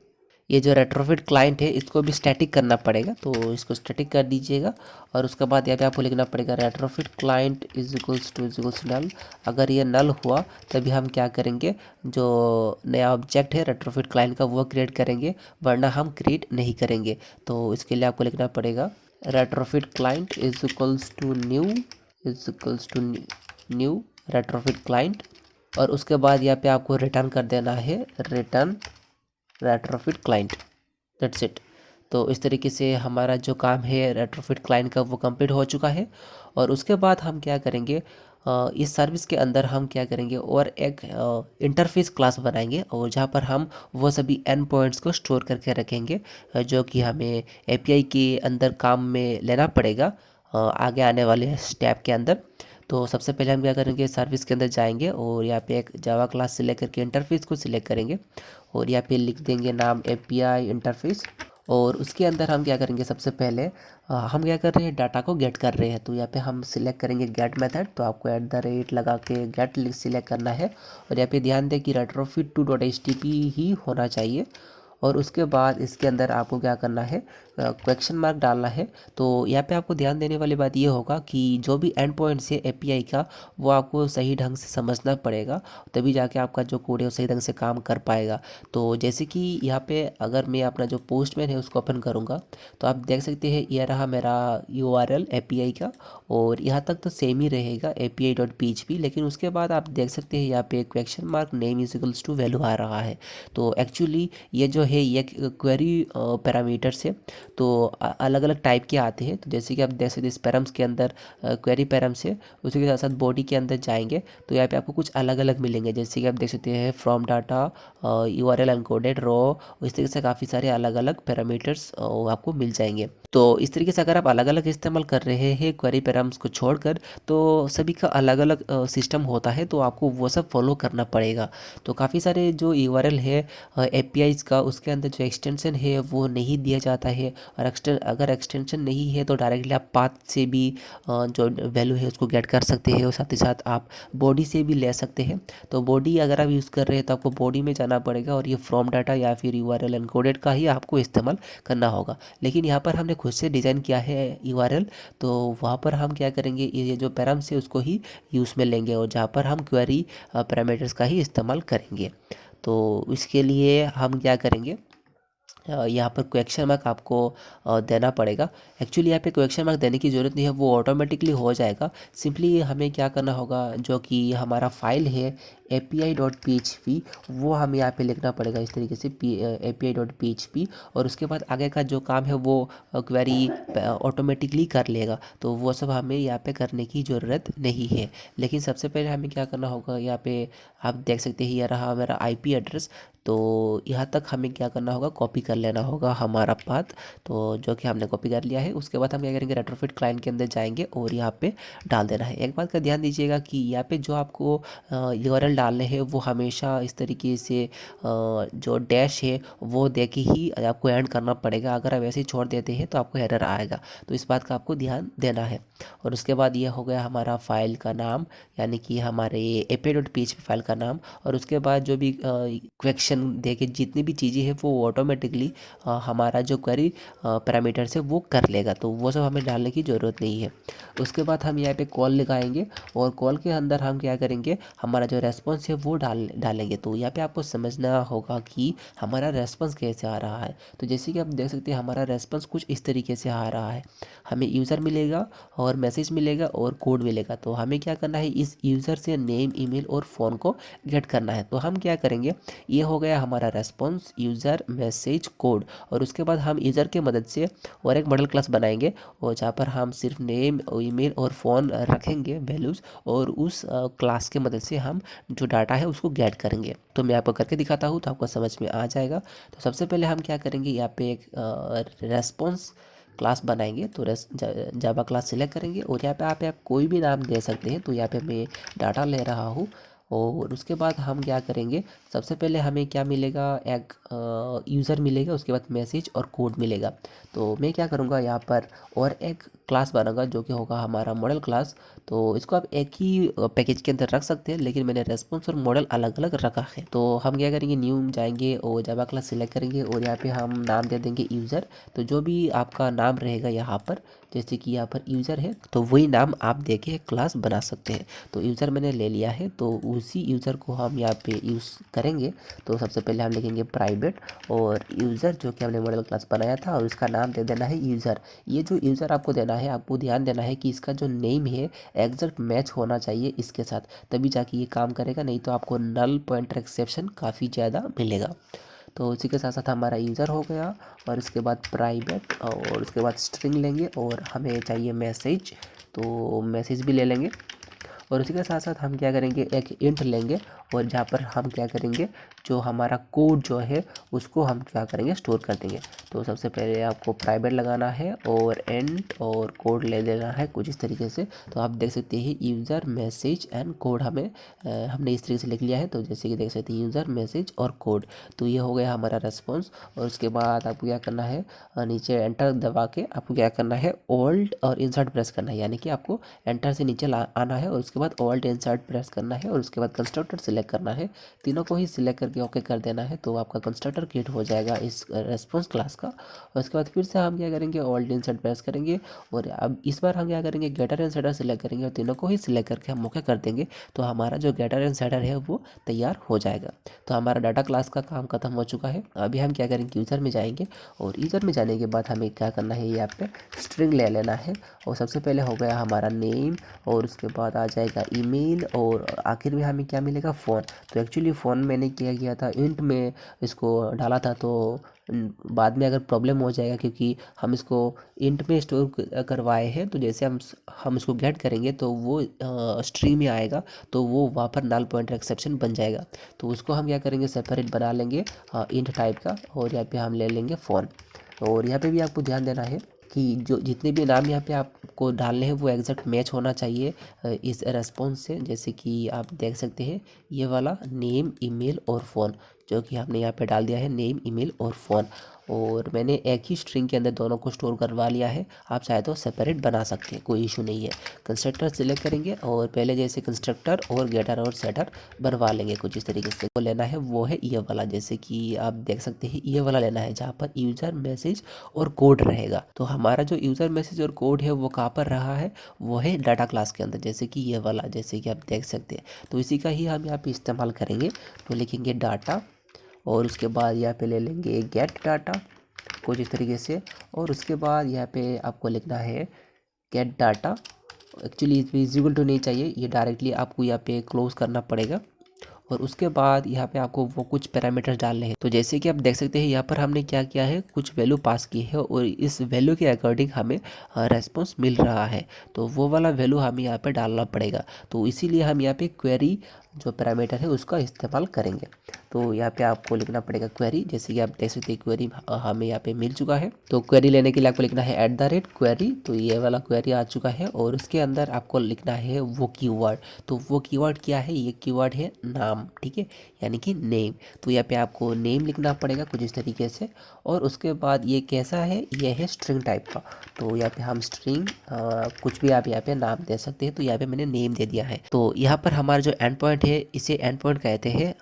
ये जो रेट्रोफिट क्लाइंट है इसको भी स्टैटिक करना पड़ेगा, तो इसको स्टैटिक कर दीजिएगा। और उसके बाद यहाँ पे आपको लिखना पड़ेगा retrofit client is equals to null. अगर ये नल हुआ तभी हम क्या करेंगे, जो नया ऑब्जेक्ट है रेट्रोफिट क्लाइंट का वो क्रिएट करेंगे, वरना हम क्रिएट नहीं करेंगे। तो इसके लिए आपको लिखना पड़ेगा retrofit client is equals to new retrofit client, और उसके बाद यहाँ पे आपको रिटर्न कर देना है return retrofit client. That's it. तो इस तरीके से हमारा जो काम है रेट्रोफिट क्लाइंट का वो कंप्लीट हो चुका है। और उसके बाद हम क्या करेंगे, इस सर्विस के अंदर हम क्या करेंगे और एक इंटरफेस क्लास बनाएंगे, और जहाँ पर हम वो सभी एंड पॉइंट्स को स्टोर करके रखेंगे जो कि हमें एपीआई के अंदर काम में लेना पड़ेगा आगे आने वाले स्टेप के अंदर। तो सबसे पहले हम क्या करेंगे, सर्विस के अंदर जाएंगे और यहाँ पे एक जावा क्लास सिलेक्ट करके इंटरफेस को सिलेक्ट करेंगे, और यहाँ पे लिख देंगे नाम एपीआई इंटरफेस। और उसके अंदर हम क्या करेंगे, सबसे पहले हम क्या कर रहे हैं, डाटा को गेट कर रहे हैं। तो यहाँ पे हम सिलेक्ट करेंगे गेट मेथड, तो आपको @ लगा के गेट सिलेक्ट करना है। और यहाँ पे ध्यान दें कि रेट्रोफिट टू .htp ही होना चाहिए। और उसके बाद इसके अंदर आपको क्या करना है, क्वेश्चन मार्क डालना है। तो यहाँ पे आपको ध्यान देने वाली बात ये होगा कि जो भी एंड पॉइंट है एपीआई का वो आपको सही ढंग से समझना पड़ेगा, तभी जाके आपका जो कोड है वो सही ढंग से काम कर पाएगा। तो जैसे कि यहाँ पे अगर मैं अपना जो पोस्टमैन है उसको ओपन करूँगा, तो आप देख सकते हैं ये रहा मेरा URL एपीआई का, और यहाँ तक तो सेम ही रहेगा api.php, लेकिन उसके बाद आप देख सकते हैं यहाँ पे question mark name is equals to value आ रहा है। तो एक्चुअली ये जो है ये क्वेरी पैरामीटर्स है, तो अलग अलग टाइप के आते हैं। तो जैसे कि आप देख सकते हैं इस पैरम्स के अंदर क्वेरी पैरम्स है, उसी के साथ साथ बॉडी के अंदर जाएंगे तो यहाँ पे आपको कुछ अलग अलग मिलेंगे। जैसे कि आप देख सकते हैं फ्रॉम डाटा, URL एनकोडेड, रो, इस तरीके से काफ़ी सारे अलग अलग पैरामीटर्स आपको मिल जाएंगे। तो इस तरीके से अगर आप अलग अलग इस्तेमाल कर रहे हैं क्वेरी पैराम्स को छोड़कर, तो सभी का अलग अलग सिस्टम होता है, तो आपको वो सब फॉलो करना पड़ेगा। तो काफ़ी सारे जो URL है एपीआईज का, उसके अंदर जो एक्सटेंशन है वो नहीं दिया जाता है। और अगर एक्सटेंशन नहीं है तो डायरेक्टली आप पाथ से भी जो वैल्यू है उसको गेट कर सकते हैं, और साथ ही साथ आप बॉडी से भी ले सकते हैं। तो बॉडी अगर आप यूज़ कर रहे हैं तो आपको बॉडी में जाना पड़ेगा, और ये फ्रॉम डाटा या फिर URL एनकोडेड का ही आपको इस्तेमाल करना होगा। लेकिन यहाँ पर हमने खुद से डिज़ाइन किया है URL, तो वहाँ पर हम क्या करेंगे, ये जो पैराम्स है उसको ही यूज़ में लेंगे, और जहाँ पर हम क्वेरी पैरामीटर्स का ही इस्तेमाल करेंगे। तो इसके लिए हम क्या करेंगे, यहाँ पर क्वेश्चन मार्क आपको देना पड़ेगा। एक्चुअली यहाँ पे क्वेश्चन मार्क देने की ज़रूरत नहीं है, वो ऑटोमेटिकली हो जाएगा। सिंपली हमें क्या करना होगा, जो कि हमारा फाइल है api.php, वो हमें यहाँ पे लिखना पड़ेगा इस तरीके से api.php, और उसके बाद आगे का जो काम है वो क्वेरी ऑटोमेटिकली कर लेगा। तो वो सब हमें यहाँ पे करने की ज़रूरत नहीं है। लेकिन सबसे पहले हमें क्या करना होगा, यहाँ पे आप देख सकते हैं ये रहा मेरा IP एड्रेस। तो यहाँ तक हमें क्या करना होगा, कॉपी कर लेना होगा हमारा पाथ। तो जो कि हमने कॉपी कर लिया है, उसके बाद हम क्या करेंगे, रेट्रोफिट क्लाइंट के अंदर जाएंगे और यहाँ पे डाल देना है। एक बात का ध्यान दीजिएगा कि यहाँ पे जो आपको URL डालने हैं वो हमेशा इस तरीके से जो डैश है वो दे के ही आपको एंड करना पड़ेगा। अगर आप ऐसे ही छोड़ देते हैं तो आपको एरर आएगा, तो इस बात का आपको ध्यान देना है। और उसके बाद ये हो गया हमारा फाइल का नाम, यानी कि हमारे api.php फाइल का नाम। और उसके बाद जो भी क्वेश्चन दे के जितनी भी चीज़ें हैं वो ऑटोमेटिकली हमारा जो क्वेरी पैरामीटर्स है वो कर लेगा, तो वो सब हमें डालने की ज़रूरत नहीं है। उसके बाद हम यहाँ पे कॉल लगाएंगे, और कॉल के अंदर हम क्या करेंगे, हमारा जो रेस्पॉन्स है वो डालेंगे। तो यहाँ पे आपको समझना होगा कि हमारा रेस्पॉन्स कैसे आ रहा है। तो जैसे कि आप देख सकते हैं हमारा रेस्पॉन्स कुछ इस तरीके से आ रहा है। हमें यूज़र मिलेगा और मैसेज मिलेगा और कोड मिलेगा। तो हमें क्या करना है, इस यूज़र से नेम, ईमेल और फ़ोन को गेट करना है। तो हम क्या करेंगे, ये हो गया हमारा रेस्पॉन्स, यूज़र, मैसेज, कोड। और उसके बाद हम यूज़र के मदद से और एक मॉडल क्लास बनाएंगे, और जहाँ पर हम सिर्फ नेम, ईमेल और फ़ोन रखेंगे वैल्यूज़, और उस क्लास के मदद से हम जो डाटा है उसको गेट करेंगे। तो मैं आपको करके दिखाता हूँ तो आपको समझ में आ जाएगा। तो सबसे पहले हम क्या करेंगे, यहाँ पे एक रेस्पॉन्स क्लास बनाएंगे। तो जावा क्लास सिलेक्ट करेंगे, और यहाँ पे आप कोई भी नाम दे सकते हैं। तो यहाँ पे मैं डाटा ले रहा हूँ। और उसके बाद हम क्या करेंगे, सबसे पहले हमें क्या मिलेगा, एक यूज़र मिलेगा, उसके बाद मैसेज और कोड मिलेगा। तो मैं क्या करूँगा, यहाँ पर और एक क्लास बनाऊंगा जो कि होगा हमारा मॉडल क्लास। तो इसको आप एक ही पैकेज के अंदर रख सकते हैं, लेकिन मैंने रेस्पॉन्स और मॉडल अलग अलग रखा है। तो हम क्या करेंगे, न्यू जाएंगे और जावा क्लास सिलेक्ट करेंगे, और यहाँ पे हम नाम दे देंगे यूज़र। तो जो भी आपका नाम रहेगा यहाँ पर जैसे कि यहाँ पर यूज़र है तो वही नाम आप देके एक क्लास बना सकते हैं। तो यूज़र मैंने ले लिया है, तो उसी यूज़र को हम यहाँ पे यूज़ करेंगे। तो सबसे पहले हम लिखेंगे प्राइवेट और यूज़र जो कि हमने मॉडल क्लास बनाया था, और उसका नाम दे देना है यूज़र। ये जो यूज़र आपको देना है, आपको ध्यान देना है कि इसका जो नेम है एग्जैक्ट मैच होना चाहिए इसके साथ, तभी जाके ये काम करेगा, नहीं तो आपको नल पॉइंटर एक्सेप्शन काफ़ी ज़्यादा मिलेगा। तो इसी के साथ साथ हमारा यूज़र हो गया, और इसके बाद प्राइवेट, और उसके बाद स्ट्रिंग लेंगे, और हमें चाहिए मैसेज, तो मैसेज भी ले लेंगे। और उसी के साथ साथ हम क्या करेंगे, एक इंट लेंगे, और जहाँ पर हम क्या करेंगे, जो हमारा कोड जो है उसको हम क्या करेंगे, स्टोर कर देंगे। तो सबसे पहले आपको प्राइवेट लगाना है और इंट और कोड ले लेना है कुछ इस तरीके से। तो आप देख सकते हैं यूज़र मैसेज एंड कोड हमने इस तरीके से लिख लिया है। तो जैसे कि देख सकते हैं यूज़र मैसेज और कोड, तो ये हो गया हमारा रेस्पॉन्स। और उसके बाद आपको क्या करना है, नीचे एंटर दबा के आपको क्या करना है, ऑल्ट और इंसर्ट प्रेस करना है, यानी कि आपको एंटर से नीचे आना है, और उसके बाद ऑल्ट इंसर्ट प्रेस करना है, और उसके बाद कंस्ट्रक्टर सिलेक्ट करना है। तीनों को ही सिलेक्ट करके ओके कर देना है, तो आपका कंस्ट्रक्टर क्रिएट हो जाएगा इस रेस्पॉन्स क्लास का। और उसके बाद फिर से हम क्या करेंगे, ऑल्ट इंसर्ट प्रेस करेंगे, और अब इस बार हम क्या करेंगे, गेटर एंड सेटर सिलेक्ट करेंगे, और तीनों को ही सिलेक्ट करके हम ओके कर देंगे। तो हमारा जो गेटर एंड सेटर है वो तैयार हो जाएगा। तो हमारा डाटा क्लास का काम खत्म हो चुका है। अभी हम क्या करेंगे, यूज़र में जाएंगे, और यूज़र में जाने के बाद हमें क्या करना है, यहाँ पे स्ट्रिंग ले लेना है। और सबसे पहले हो गया हमारा नेम, और उसके बाद आ जाएगा ईमेल, और आखिर में हमें क्या मिलेगा, फ़ोन। तो एक्चुअली फ़ोन मैंने क्या किया था, इंट में इसको डाला था, तो बाद में अगर प्रॉब्लम हो जाएगा, क्योंकि हम इसको इंट में स्टोर करवाए हैं, तो जैसे हम इसको गेट करेंगे तो वो स्ट्रिंग में आएगा, तो वो वहाँ पर नल पॉइंटर एक्सेप्शन बन जाएगा। तो उसको हम क्या करेंगे, सेपरेट बना लेंगे इंट टाइप का, और यहाँ पे हम ले लेंगे फ़ोन। और यहाँ पे भी आपको ध्यान देना है कि जो जितने भी नाम यहाँ पे आपको डालने हैं वो एग्जैक्ट मैच होना चाहिए इस रेस्पॉन्स से। जैसे कि आप देख सकते हैं ये वाला नेम, ईमेल और फ़ोन, जो कि हमने यहाँ पे डाल दिया है नेम, ईमेल और फ़ोन। और मैंने एक ही स्ट्रिंग के अंदर दोनों को स्टोर करवा लिया है। आप चाहे तो सेपरेट बना सकते हैं, कोई इशू नहीं है। कंस्ट्रक्टर सिलेक्ट करेंगे, और पहले जैसे कंस्ट्रक्टर और गेटर और सेटर बनवा लेंगे कुछ इस तरीके से। वो लेना है वो है ये वाला, जैसे कि आप देख सकते हैं ये वाला लेना है, जहाँ पर यूज़र मैसेज और कोड रहेगा। तो हमारा जो यूज़र मैसेज और कोड है वो कहाँ पर रहा है, वो है डाटा क्लास के अंदर, जैसे कि ये वाला, जैसे कि आप देख सकते हैं। तो इसी का ही हम यहाँ पे इस्तेमाल करेंगे। तो लिखेंगे डाटा, और उसके बाद यहाँ पे ले लेंगे गेट डाटा कुछ इस तरीके से, और उसके बाद यहाँ पे आपको लिखना है गेट डाटा। एक्चुअली विजिबल तो नहीं चाहिए, ये डायरेक्टली आपको यहाँ पे क्लोज करना पड़ेगा। और उसके बाद यहाँ पे आपको वो कुछ पैरामीटर्स डालने हैं। तो जैसे कि आप देख सकते हैं यहाँ पर हमने क्या किया है, कुछ वैल्यू पास की है, और इस वैल्यू के अकॉर्डिंग हमें रेस्पॉन्स मिल रहा है। तो वो वाला वैल्यू हमें यहाँ पे डालना पड़ेगा। तो इसीलिए हम यहाँ पे क्वेरी जो पैरामीटर है उसका इस्तेमाल करेंगे। तो यहाँ पे आपको लिखना पड़ेगा क्वेरी, जैसे कि आप देख सकते हैं क्वेरी हमें यहाँ पे मिल चुका है। तो क्वेरी लेने के लिए आपको लिखना है @query। तो ये वाला क्वेरी आ चुका है, और उसके अंदर आपको लिखना है वो कीवर्ड। तो वो कीवर्ड क्या है, ये कीवर्ड है नाम, ठीक है, यानी कि नेम। तो यहाँ पे आपको नेम लिखना पड़ेगा कुछ इस तरीके से। और उसके बाद ये कैसा है, ये है स्ट्रिंग टाइप का। तो यहाँ पे हम स्ट्रिंग कुछ भी आप यहाँ पे नाम दे सकते हैं। तो यहाँ पे मैंने नेम दे दिया है। तो यहाँ पर हमारा जो एंड पॉइंट है, इसे एंड पॉइंट कहते हैं,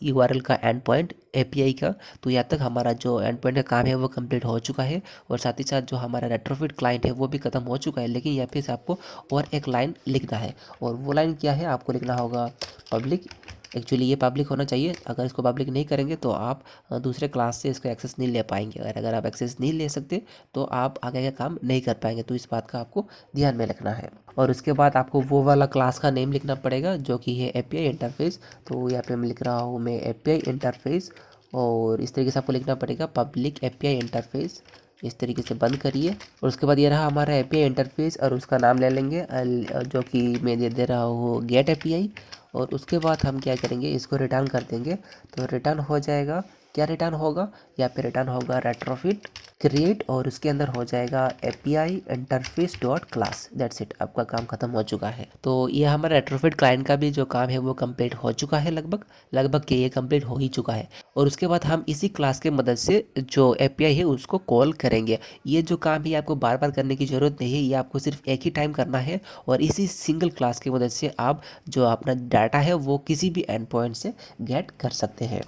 URL का एंड पॉइंट, API का। तो यहाँ तक हमारा जो एंड पॉइंट का काम है वो कंप्लीट हो चुका है, और साथ ही साथ जो हमारा रेट्रोफिट क्लाइंट है वो भी खत्म हो चुका है। लेकिन यहाँ पे से आपको और एक लाइन लिखना है, और वो लाइन क्या है, आपको लिखना होगा पब्लिक। एक्चुअली ये पब्लिक होना चाहिए, अगर इसको पब्लिक नहीं करेंगे तो आप दूसरे क्लास से इसका एक्सेस नहीं ले पाएंगे। अगर आप एक्सेस नहीं ले सकते तो आप आगे का काम नहीं कर पाएंगे। तो इस बात का आपको ध्यान में रखना है। और उसके बाद आपको वो वाला क्लास का नेम लिखना पड़ेगा जो कि है API इंटरफेस। तो यहाँ पे मैं लिख रहा हूँ मैं API इंटरफेस, और इस तरीके से आपको लिखना पड़ेगा पब्लिक API इंटरफेस। इस तरीके से बंद करिए, और उसके बाद ये रहा हमारा API इंटरफेस, और उसका नाम ले लेंगे जो कि मैं दे रहा हूँ गेट API। और उसके बाद हम क्या करेंगे, इसको रिटर्न कर देंगे। तो रिटर्न हो जाएगा, क्या रिटर्न होगा, यहाँ पे रिटर्न होगा रेट्रोफिट क्रिएट, और उसके अंदर हो जाएगा API interface dot class. That's it, आपका काम खत्म हो चुका है। तो ये हमारा रेट्रोफिट क्लाइंट का भी जो काम है वो कंप्लीट हो चुका है, लगभग कि ये कंप्लीट हो ही चुका है। और उसके बाद हम इसी क्लास के मदद से जो API है उसको कॉल करेंगे। ये जो काम है आपको बार बार करने की ज़रूरत नहीं है, ये आपको सिर्फ एक ही टाइम करना है, और इसी सिंगल क्लास की मदद से आप जो अपना डाटा है वो किसी भी एंड पॉइंट से गेट कर सकते हैं।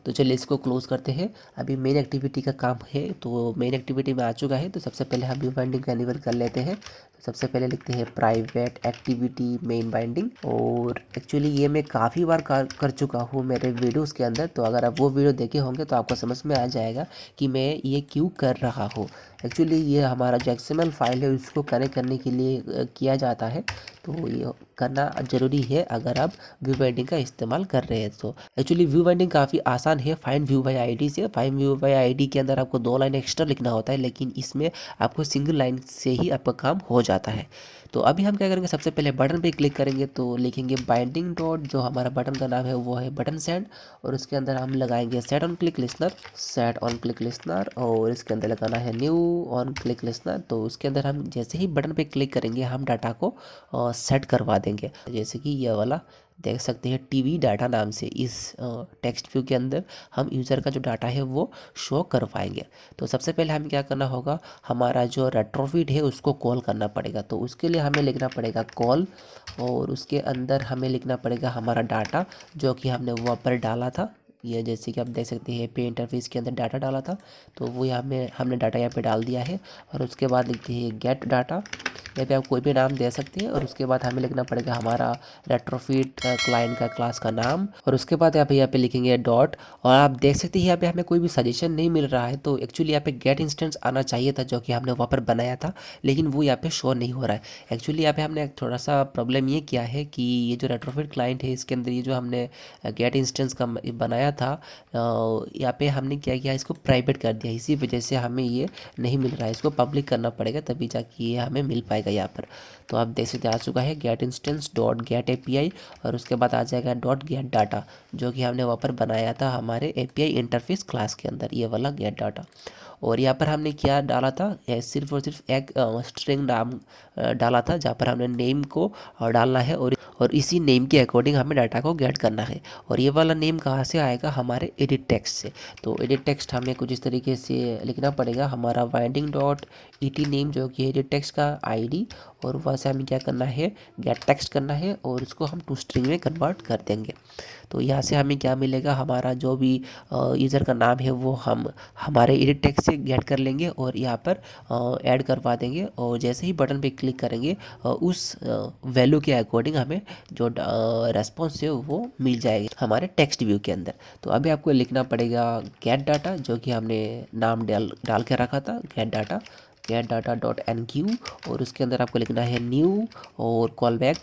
तो चलिए इसको क्लोज करते हैं। अभी मेन एक्टिविटी का काम है, तो मेन एक्टिविटी में आ चुका है। तो सबसे पहले हम व्यू बाइंडिंग का एनेबल कर लेते हैं। तो सबसे पहले लिखते हैं प्राइवेट एक्टिविटी मेन बाइंडिंग, और एक्चुअली ये मैं काफ़ी बार कर चुका हूँ मेरे वीडियोस के अंदर। तो अगर आप वो वीडियो देखे होंगे तो आपको समझ में आ जाएगा कि मैं ये क्यों कर रहा हूँ। एक्चुअली ये हमारा जो XML फाइल है उसको कनेक्ट करने के लिए किया जाता है। तो ये करना ज़रूरी है अगर आप व्यू बाइंडिंग का इस्तेमाल कर रहे हैं। तो एक्चुअली व्यू बाइंडिंग काफ़ी आसान है फाइंड व्यू बाय आईडी से। फाइंड व्यू बाय आईडी के अंदर आपको 2 लाइन एक्स्ट्रा लिखना होता है, लेकिन इसमें आपको सिंगल लाइन से ही आपका काम हो जाता है। तो अभी हम क्या करेंगे, सबसे पहले बटन पे क्लिक करेंगे। तो लिखेंगे बाइंडिंग डॉट, जो हमारा बटन का नाम है वो है बटन सेंड, और उसके अंदर हम लगाएंगे set on click listener, set on click listener, और इसके अंदर लगाना है न्यू ऑन क्लिक लिसनर। तो उसके अंदर हम जैसे ही बटन पे क्लिक करेंगे हम डाटा को सेट करवा देंगे। जैसे कि ये वाला देख सकते हैं टीवी डाटा नाम से इस टेक्स्ट व्यू के अंदर हम यूज़र का जो डाटा है वो शो करवाएंगे। तो सबसे पहले हमें क्या करना होगा, हमारा जो रेट्रोफिट है उसको कॉल करना पड़ेगा। तो उसके लिए हमें लिखना पड़ेगा कॉल, और उसके अंदर हमें लिखना पड़ेगा हमारा डाटा जो कि हमने वहाँ पर डाला था। ये जैसे कि आप देख सकते हैं पे इंटरफेस के अंदर डाटा डाला था, तो वो यहाँ में हमने डाटा यहाँ पे डाल दिया है। और उसके बाद लिखते हैं गेट डाटा, यहाँ पे आप कोई भी नाम दे सकते हैं। और उसके बाद हमें लिखना पड़ेगा हमारा रेट्रोफिट क्लाइंट का क्लास का नाम, और उसके बाद यहाँ पे लिखेंगे डॉट। और आप देख सकते हैं यहाँ पे हमें कोई भी सजेशन नहीं मिल रहा है। तो एक्चुअली यहाँ पे गेट इंस्टेंस आना चाहिए था जो कि हमने वहाँ पर बनाया था, लेकिन वो यहाँ पे शो नहीं हो रहा है। एक्चुअली यहाँ पे हमने थोड़ा सा प्रॉब्लम ये किया है कि ये जो रेट्रोफिट क्लाइंट है इसके अंदर ये जो हमने गेट इंस्टेंस का बनाया था, यहाँ पे हमने क्या किया, इसको प्राइवेट कर दिया। इसी वजह से हमें ये नहीं मिल रहा है, इसको पब्लिक करना पड़ेगा तभी जाके ये हमें मिल पाएगा यहाँ पर। तो आप देख सकते आ चुका है get instance dot get API, और उसके बाद आ जाएगा डॉट गेट डाटा जो कि हमने वहाँ पर बनाया था हमारे API इंटरफेस क्लास के अंदर, ये वाला गेट डाटा। और यहाँ पर हमने क्या डाला था, सिर्फ और सिर्फ एक स्ट्रिंग नाम डाला था जहाँ पर हमने नेम को डालना है, और इसी नेम के अकॉर्डिंग हमें डाटा को गेट करना है। और ये वाला नेम कहाँ से आएगा, हमारे एडिट टेक्स्ट से। तो एडिट टेक्स्ट हमें कुछ इस तरीके से लिखना पड़ेगा, हमारा बाइंडिंग डॉट ET नेम जो कि एडिट टेक्स्ट का ID, और वहाँ से हमें क्या करना है, गेट टेक्स्ट करना है, और उसको हम टू स्ट्रिंग में कन्वर्ट कर देंगे। तो यहाँ से हमें क्या मिलेगा, हमारा जो भी यूज़र का नाम है वो हम हमारे एडिट टेक्स्ट से गेट कर लेंगे और यहाँ पर ऐड करवा देंगे। और जैसे ही बटन पे क्लिक करेंगे उस वैल्यू के अकॉर्डिंग हमें जो रेस्पॉन्स है वो मिल जाएगी हमारे टेक्स्ट व्यू के अंदर। तो अभी आपको लिखना पड़ेगा गेट डाटा, जो कि हमने नाम डाल के रखा था, गेट डाटा डॉट NQ, और उसके अंदर आपको लिखना है न्यू और कॉल बैक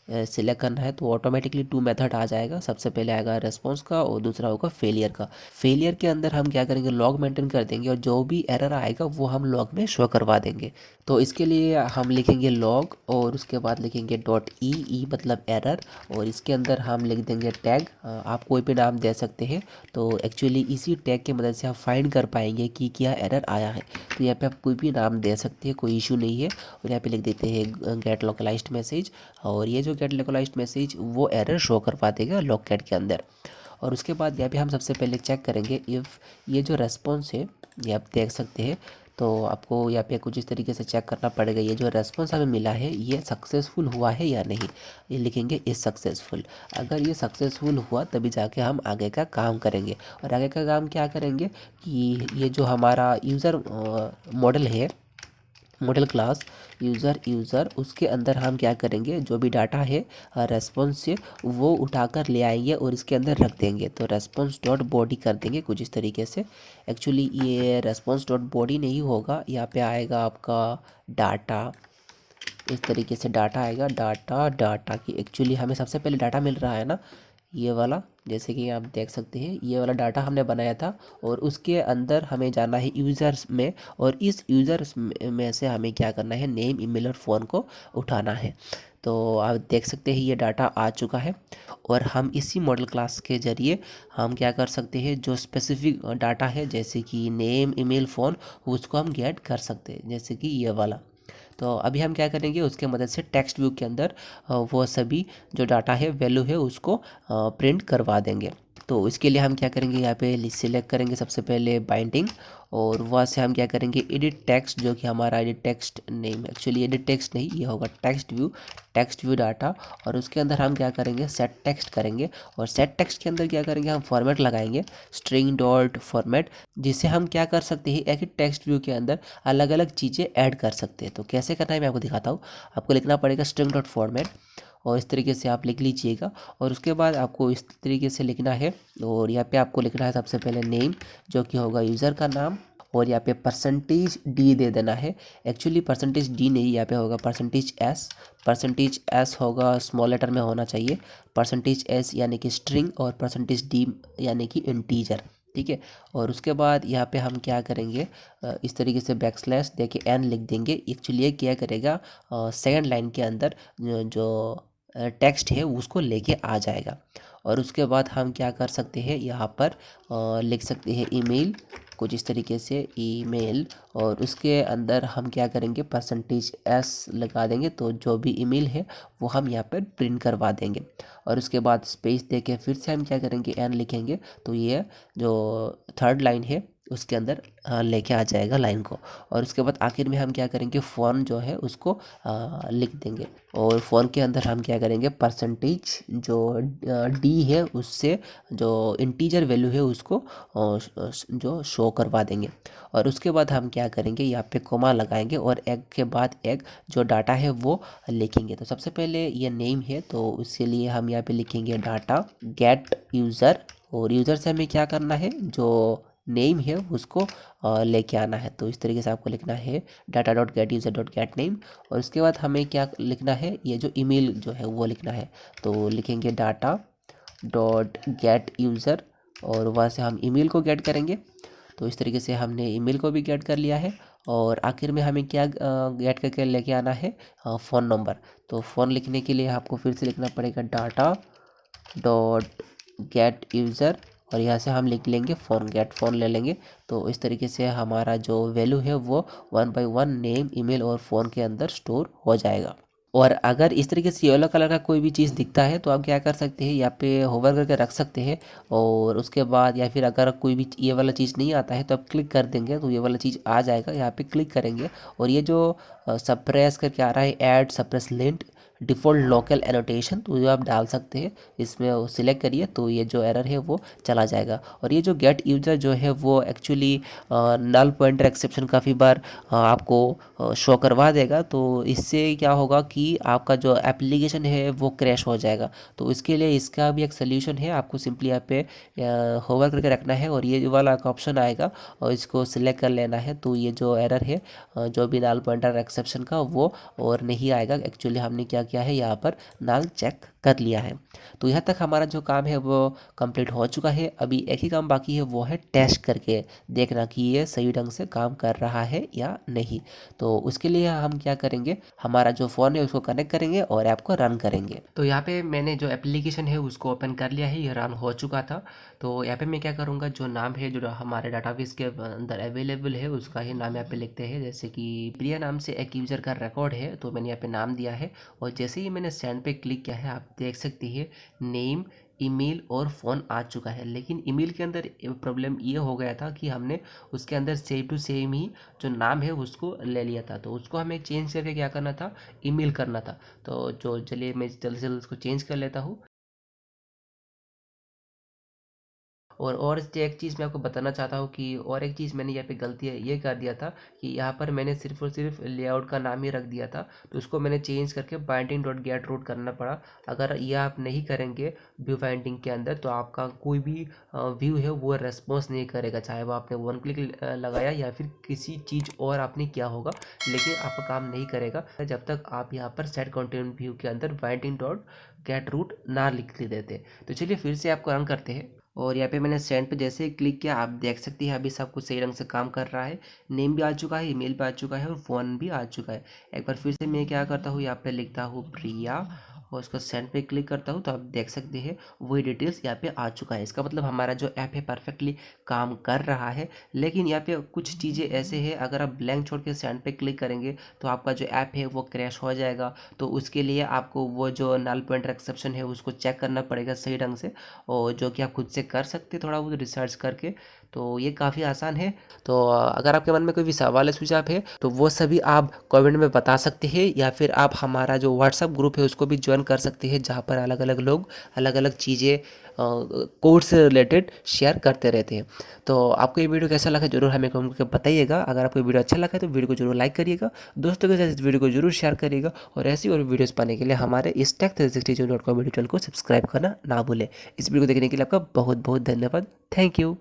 सिलेक्ट करना है। तो ऑटोमेटिकली 2 मेथड आ जाएगा, सबसे पहले आएगा रेस्पॉन्स का और दूसरा होगा फेलियर का। फेलियर के अंदर हम क्या करेंगे, लॉग मेंटेन कर देंगे, और जो भी एरर आएगा वो हम लॉग में शो करवा देंगे। तो इसके लिए हम लिखेंगे लॉग, और उसके बाद लिखेंगे डॉट ई मतलब एरर, और इसके अंदर हम लिख देंगे टैग, आप कोई भी नाम दे सकते हैं। तो एक्चुअली इसी टैग की मदद से आप फाइंड कर पाएंगे कि क्या एरर आया है। तो यहाँ पे आप कोई भी नाम दे सकते हैं, कोई इशू नहीं है। और यहाँ पे लिख देते हैं गेट लोकलाइज्ड मैसेज, और ये जो गेट लोकलाइज्ड मैसेज वो एरर शो करवा देगा लॉकगेट के अंदर। और उसके बाद यहाँ पे हम सबसे पहले चेक करेंगे इफ़ ये जो रेस्पॉन्स है, ये आप देख सकते हैं। तो आपको यहाँ पे कुछ इस तरीके से चेक करना पड़ेगा, ये जो रेस्पॉन्स हमें मिला है ये सक्सेसफुल हुआ है या नहीं। ये लिखेंगे इज सक्सेसफुल, अगर ये सक्सेसफुल हुआ तभी जाके हम आगे का काम करेंगे। और आगे का काम क्या करेंगे कि ये जो हमारा यूज़र मॉडल है, मॉडल क्लास यूज़र उसके अंदर हम क्या करेंगे, जो भी डाटा है रेस्पॉन्स से वो उठाकर ले आएंगे और इसके अंदर रख देंगे। तो रेस्पॉन्स डॉट बॉडी कर देंगे कुछ इस तरीके से। एक्चुअली ये रेस्पॉन्स डॉट बॉडी नहीं होगा, यहाँ पे आएगा आपका डाटा, इस तरीके से डाटा आएगा, डाटा की एक्चुअली हमें सबसे पहले डाटा मिल रहा है ना, ये वाला, जैसे कि आप देख सकते हैं ये वाला डाटा हमने बनाया था। और उसके अंदर हमें जाना है यूज़र्स में, और इस यूज़र्स में से हमें क्या करना है, नेम, ईमेल और फ़ोन को उठाना है। तो आप देख सकते हैं ये डाटा आ चुका है, और हम इसी मॉडल क्लास के ज़रिए हम क्या कर सकते हैं, जो स्पेसिफिक डाटा है जैसे कि नेम, ईमेल, फ़ोन, उसको हम गेट कर सकते हैं, जैसे कि ये वाला। तो अभी हम क्या करेंगे, उसके मदद से टेक्स्ट व्यू के अंदर वो सभी जो डाटा है, वैल्यू है, उसको प्रिंट करवा देंगे। तो इसके लिए हम क्या करेंगे, यहाँ पे सिलेक्ट करेंगे सबसे पहले बाइंडिंग, और वहाँ से हम क्या करेंगे एडिट टेक्स्ट, जो कि हमारा edit text name, actually edit text नहीं, ये होगा टेक्स्ट व्यू डाटा। और उसके अंदर हम क्या करेंगे सेट टेक्स्ट करेंगे, और सेट टेक्स्ट के अंदर क्या करेंगे हम फॉर्मेट लगाएंगे स्ट्रिंग डॉट फॉर्मेट, जिससे हम क्या कर सकते हैं एक ही टेक्स्ट व्यू के अंदर अलग अलग चीज़ें ऐड कर सकते हैं। तो कैसे करना है मैं आपको दिखाता हूँ। आपको लिखना पड़ेगा स्ट्रिंग डॉट फॉर्मेट, और इस तरीके से आप लिख लीजिएगा। और उसके बाद आपको इस तरीके से लिखना है, और यहाँ पे आपको लिखना है सबसे पहले नेम, जो कि होगा यूज़र का नाम, और यहाँ पे परसेंटेज डी दे देना है। एक्चुअली परसेंटेज डी नहीं, यहाँ पे होगा परसेंटेज एस होगा स्मॉल लेटर में होना चाहिए, परसेंटेज एस यानी कि स्ट्रिंग, और परसेंटेज डी यानी कि इंटीजर, ठीक है। और उसके बाद यहाँ पे हम क्या करेंगे, इस तरीके से बैकस्लैश देके एन लिख देंगे। एक्चुअली ये क्या करेगा सेकंड लाइन के अंदर जो टेक्स्ट है उसको लेके आ जाएगा। और उसके बाद हम क्या कर सकते हैं, यहाँ पर लिख सकते हैं ईमेल, कुछ इस तरीके से ईमेल, और उसके अंदर हम क्या करेंगे परसेंटेज एस लगा देंगे, तो जो भी ईमेल है वो हम यहाँ पर प्रिंट करवा देंगे। और उसके बाद स्पेस देके फिर से हम क्या करेंगे एन लिखेंगे, तो ये जो थर्ड लाइन है उसके अंदर लेके आ जाएगा लाइन को। और उसके बाद आखिर में हम क्या करेंगे फ़ॉन जो है उसको लिख देंगे, और फ़ॉन के अंदर हम क्या करेंगे परसेंटेज जो डी है उससे जो इंटीजर वैल्यू है उसको जो शो करवा देंगे। और उसके बाद हम क्या करेंगे यहाँ पे कोमा लगाएंगे, और एक के बाद एक जो डाटा है वो लिखेंगे। तो सबसे पहले ये नेम है, तो उसके लिए हम यहाँ पे लिखेंगे डाटा गेट यूज़र, और यूज़र से हमें क्या करना है जो नेम है उसको लेके आना है। तो इस तरीके से आपको लिखना है data dot gate user dot gate name. और उसके बाद हमें क्या लिखना है, ये जो ईमेल जो है वो लिखना है, तो लिखेंगे डाटा डॉट गेट यूज़र, और वहाँ से हम ईमेल को गेट करेंगे। तो इस तरीके से हमने ईमेल को भी गेट कर लिया है। और आखिर में हमें क्या गेट करके लेके आना है फ़ोन नंबर। तो फ़ोन लिखने के लिए आपको फिर से लिखना पड़ेगा डाटा डॉट गेट यूज़र, और यहाँ से हम लिख लेंगे फ़ोन, गेट फ़ोन ले लेंगे। तो इस तरीके से हमारा जो वैल्यू है वो 1 बाय 1 नेम ईमेल और फ़ोन के अंदर स्टोर हो जाएगा। और अगर इस तरीके से येलो कलर का कोई भी चीज़ दिखता है तो आप क्या कर सकते हैं, यहाँ पे होवर करके रख सकते हैं। और उसके बाद या फिर अगर कोई भी ये वाला चीज़ नहीं आता है तो आप क्लिक कर देंगे तो ये वाला चीज़ आ जाएगा। यहाँ पे क्लिक करेंगे, और ये जो सप्रेस करके आ रहा है add suppress lint default local annotation, तो ये आप डाल सकते हैं, इसमें सिलेक्ट करिए तो ये जो एरर है वो चला जाएगा। और ये जो गेट यूज़र जो है वो एक्चुअली नल पॉइंटर एक्सेप्शन काफ़ी बार आपको शो करवा देगा। तो इससे क्या होगा कि आपका जो एप्लीकेशन है वो क्रैश हो जाएगा। तो इसके लिए इसका भी एक सोल्यूशन है, आपको सिंपली यहाँ पे होवर करके रखना है, और ये वाला एक ऑप्शन आएगा और इसको सिलेक्ट कर लेना है। तो ये जो एरर है जो भी नल पॉइंटर एक्सेप्शन का वो और नहीं आएगा। एक्चुअली हमने क्या किया है यहाँ पर नल चेक कर लिया है। तो यहाँ तक हमारा जो काम है वो कंप्लीट हो चुका है। अभी एक ही काम बाकी है, वो है टेस्ट करके देखना कि ये सही ढंग से काम कर रहा है या नहीं। तो उसके लिए हम क्या करेंगे, हमारा जो फ़ोन है उसको कनेक्ट करेंगे और ऐप को रन करेंगे। तो यहाँ पे मैंने जो एप्लीकेशन है उसको ओपन कर लिया है, ये रन हो चुका था। तो यहाँ पे मैं क्या करूँगा, जो नाम है जो हमारे डाटाबेस के अंदर अवेलेबल है उसका ही नाम यहाँ पे लिखते हैं। जैसे कि प्रिया नाम से एक यूज़र का रिकॉर्ड है, तो मैंने यहाँ पे नाम दिया है। और जैसे ही मैंने सेंड पे क्लिक किया है, आप देख सकते हैं नेम, ईमेल और फ़ोन आ चुका है। लेकिन ईमेल के अंदर प्रॉब्लम ये हो गया था कि हमने उसके अंदर सेम टू सेम ही जो नाम है उसको ले लिया था। तो उसको हमें चेंज करके क्या करना था, ईमेल करना था। तो जो चलिए मैं जल्दी से जल्दी उसको चेंज कर लेता हूँ। और एक चीज़ मैं आपको बताना चाहता हूँ कि और एक चीज़ मैंने यहाँ पे गलती है ये कर दिया था कि यहाँ पर मैंने सिर्फ और सिर्फ लेआउट का नाम ही रख दिया था। तो उसको मैंने चेंज करके बाइंडिंग डॉट गेट रूट करना पड़ा। अगर ये आप नहीं करेंगे व्यू बाइंडिंग के अंदर तो आपका कोई भी व्यू है वो रेस्पॉन्स नहीं करेगा, चाहे वो आपने वन क्लिक लगाया या फिर किसी चीज़ और आपने किया होगा, लेकिन आपका काम नहीं करेगा जब तक आप यहाँ पर सेट कंटेंट व्यू के अंदर बाइंडिंग डॉट गेट रूट ना लिख देते। तो चलिए फिर से आपको रन करते हैं। और यहाँ पे मैंने सेंड पे जैसे ही क्लिक किया, आप देख सकती हैं अभी सब कुछ सही ढंग से काम कर रहा है। नेम भी आ चुका है, ईमेल भी आ चुका है और फ़ोन भी आ चुका है। एक बार फिर से मैं क्या करता हूँ, यहाँ पे लिखता हूँ प्रिया, और उसको सेंड पे क्लिक करता हूँ तो आप देख सकते हैं वही डिटेल्स यहाँ पे आ चुका है। इसका मतलब हमारा जो ऐप है परफेक्टली काम कर रहा है। लेकिन यहाँ पे कुछ चीज़ें ऐसे हैं, अगर आप ब्लैंक छोड़ के सेंड पे क्लिक करेंगे तो आपका जो ऐप है वो क्रैश हो जाएगा। तो उसके लिए आपको वो जो नल पॉइंटर एक्सेप्शन है उसको चेक करना पड़ेगा सही ढंग से, और जो कि आप खुद से कर सकते हैं थोड़ा बहुत रिसर्च करके। तो ये काफ़ी आसान है। तो अगर आपके मन में कोई भी सवाल है, सुझाव है, तो वो सभी आप कमेंट में बता सकते हैं, या फिर आप हमारा जो व्हाट्सअप ग्रुप है उसको भी ज्वाइन कर सकते हैं, जहाँ पर अलग अलग लोग अलग अलग चीज़ें कोड से रिलेटेड शेयर करते रहते हैं। तो आपको ये वीडियो कैसा लगा जरूर हमें कमेंट करके बताइएगा। अगर आपको वीडियो अच्छा लगा है तो वीडियो को जरूर लाइक करिएगा, दोस्तों के साथ इस वीडियो को जरूर शेयर करिएगा, और ऐसी और वीडियोस पाने के लिए हमारे इस tech360.com वीडियो चैनल को सब्सक्राइब करना ना भूलें। इस वीडियो को देखने के लिए आपका बहुत बहुत धन्यवाद। Thank you.